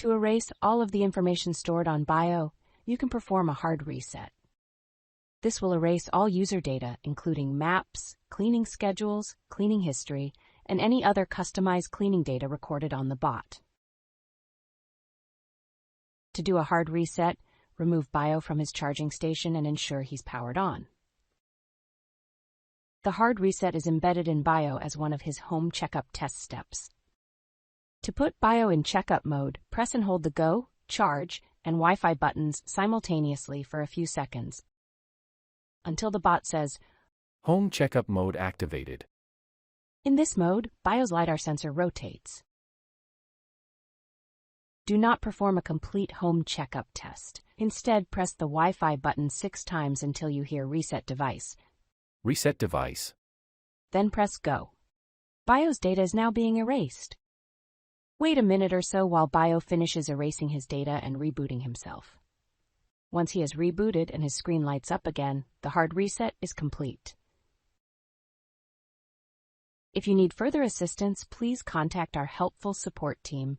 To erase all of the information stored on bio, you can perform a hard reset. This will erase all user data, including maps, cleaning schedules, cleaning history, and any other customized cleaning data recorded on the bot. To do a hard reset, remove bio from his charging station and ensure he's powered on. The hard reset is embedded in bio as one of his home checkup test steps. To put bio in checkup mode, press and hold the Go, Charge, and Wi-Fi buttons simultaneously for a few seconds, until the bot says, Home checkup mode activated. In this mode, bio's LiDAR sensor rotates. Do not perform a complete home checkup test. Instead, press the Wi-Fi button 6 times until you hear Reset Device. Reset device. Then press Go. Bio's data is now being erased. Wait a minute or so while bio finishes erasing his data and rebooting himself. Once he has rebooted and his screen lights up again, the hard reset is complete. If you need further assistance, please contact our helpful support team